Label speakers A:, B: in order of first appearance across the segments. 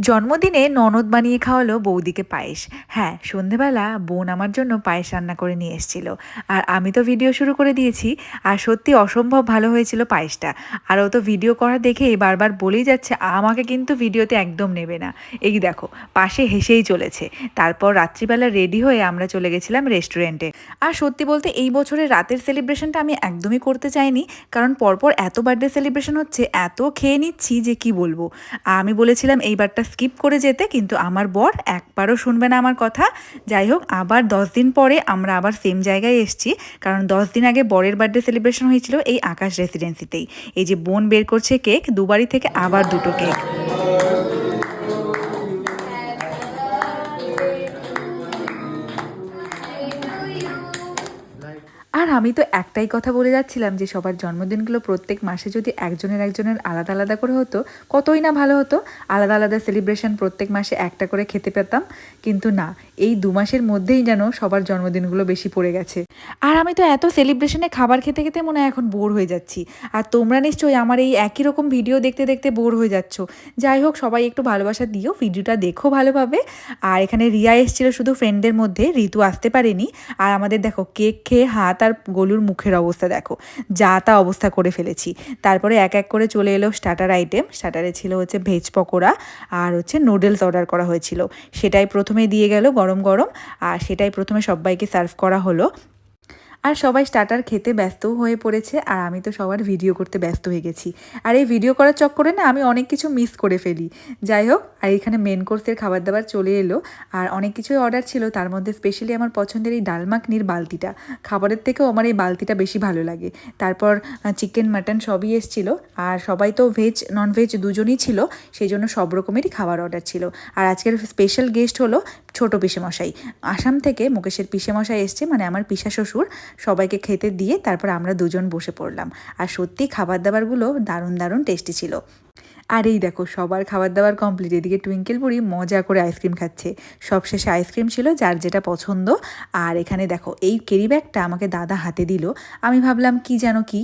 A: জন্মদিনে ননদ বানিয়ে খাওয়ালো বৌদিকে পায়েস। হ্যাঁ, সন্ধেবেলা বোন আমার জন্য পায়েস রান্না করে নিয়ে এসেছিল। আর আমি তো ভিডিও শুরু করে দিয়েছি। আর সত্যি অসম্ভব ভালো হয়েছিল পায়েসটা। আর ও তো ভিডিও করা দেখেই বারবার বলেই যাচ্ছে আমাকে কিন্তু ভিডিওতে একদম নেবে না। এই দেখো, পাশে হেসেই চলেছে। তারপর রাত্রিবেলা রেডি হয়ে আমরা চলে গেছিলাম রেস্টুরেন্টে। আর সত্যি বলতে এই বছরের রাতের সেলিব্রেশনটা আমি একদমই করতে চাইনি, কারণ পরপর এত বার্থডে সেলিব্রেশন হচ্ছে, এত খেয়ে নিচ্ছি যে কি বলবো। আমি বলেছিলাম এইবারটা স্কিপ করে যেতে, কিন্তু আমার বর একবারও শুনবে না আমার কথা। যাই হোক, আবার 10 দিন পরে আমরা আবার সেম জায়গায় এসেছি, কারণ 10 দিন আগে বরের বার্থডে সেলিব্রেশন হয়েছিল এই আকাশ রেসিডেন্সিতেই। এই যে বোন বের করছে কেক, দুবারই থেকে আবার দুটো কেক। আর আমি তো একটাই কথা বলে যাচ্ছিলাম যে সবার জন্মদিনগুলো প্রত্যেক মাসে যদি একজনের একজনের আলাদা আলাদা করে হতো, কতই না ভালো হতো। আলাদা আলাদা সেলিব্রেশন প্রত্যেক মাসে একটা করে খেতে পেতাম। কিন্তু না, এই 2 মাসের মধ্যেই যেন সবার জন্মদিনগুলো বেশি পড়ে গেছে। আর আমি তো এত সেলিব্রেশনে খাবার খেতে খেতে মনে হয় এখন বোর হয়ে যাচ্ছি। আর তোমরা নিশ্চয়ই আমার এই একই রকম ভিডিও দেখতে দেখতে বোর হয়ে যাচ্ছ। যাই হোক, সবাই একটু ভালোবাসা দিও, ভিডিওটা দেখো ভালোভাবে। আর এখানে রিয়া এসেছিল শুধু ফ্রেন্ডদের মধ্যে, ঋতু আসতে পারেনি। আর আমাদের দেখো কেক খেয়ে হাত আর গলুর মুখের অবস্থা দেখো, যা তা অবস্থা করে ফেলেছি। তারপরে এক এক করে চলে এলো স্টার্টার আইটেম। স্টার্টারে ছিল হচ্ছে ভেজ পকোড়া, আর হচ্ছে নুডলস অর্ডার করা হয়েছিল। সেটাই প্রথমে দিয়ে গেল গরম গরম, আর সেটাই প্রথমে সবাইকে সার্ভ করা হলো। আর সবাই স্টার্টার খেতে ব্যস্তও হয়ে পড়েছে, আর আমি তো সবার ভিডিও করতে ব্যস্ত হয়ে গেছি। আর এই ভিডিও করার চক্করে না আমি অনেক কিছু মিস করে ফেলি। যাই হোক, আর এখানে মেন কোর্সের খাবার দাবার চলে এলো। আর অনেক কিছুই অর্ডার ছিল, তার মধ্যে স্পেশালি আমার পছন্দের এই ডাল মাখনির বালতিটা, খাবারের থেকেও আমার এই বালতিটা বেশি ভালো লাগে। তারপর চিকেন মাটন সবই এসছিল। আর সবাই তো ভেজ নন ভেজ দুজনই ছিল, সেই জন্য সব রকমেরই খাবার অর্ডার ছিল। আর আজকের স্পেশাল গেস্ট হলো ছোট পিসেমশাই। আসাম থেকে মুকেশের পিসেমশাই এসছে, মানে আমার পিসা শ্বশুর। সবাইকে খেতে দিয়ে তারপর আমরা দুজন বসে পড়লাম। আর সত্যি খাবার দাবারগুলো দারুণ দারুণ টেস্টি ছিল। আর এই দেখো, সবার খাবার দাবার কমপ্লিট। এদিকে টুইঙ্কেল বুড়ি মজা করে আইসক্রিম খাচ্ছে। সবশেষে আইসক্রিম ছিল যার যেটা পছন্দ। আর এখানে দেখো, এই ক্যারি ব্যাগটা আমাকে দাদা হাতে দিল। আমি ভাবলাম কি যেন কি,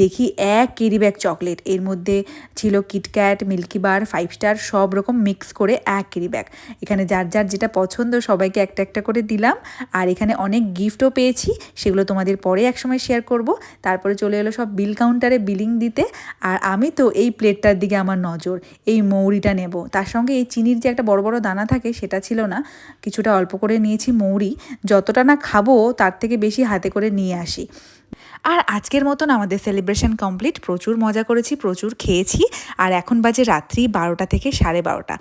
A: দেখি এক ক্যারি ব্যাগ চকলেট, এর মধ্যে ছিল কিটক্যাট, মিল্কি বার, 5 স্টার সব রকম মিক্স করে এক ক্যারি ব্যাগ। এখানে যার যার যেটা পছন্দ সবাইকে একটা একটা করে দিলাম। আর এখানে অনেক গিফটও পেয়েছি, সেগুলো তোমাদের পরে একসময় শেয়ার করব। তারপরে চলে এলো সব বিল কাউন্টারে বিলিং দিতে। আর আমি তো এই প্লেটটার দিকে আমার নজর, এই মৌরিটা নেব। তার সঙ্গে এই চিনির যে একটা বড় বড় দানা থাকে সেটা ছিল না, কিছুটা অল্প করে নিয়েছি মৌরি। যতটা না খাবো তার থেকে বেশি হাতে করে নিয়ে আসি। আর আজকের মতন আমাদের সেলিব্রেশন কমপ্লিট। প্রচুর মজা করেছি, প্রচুর খেয়েছি। আর এখন বাজে রাত্রি 12টা থেকে 12:30।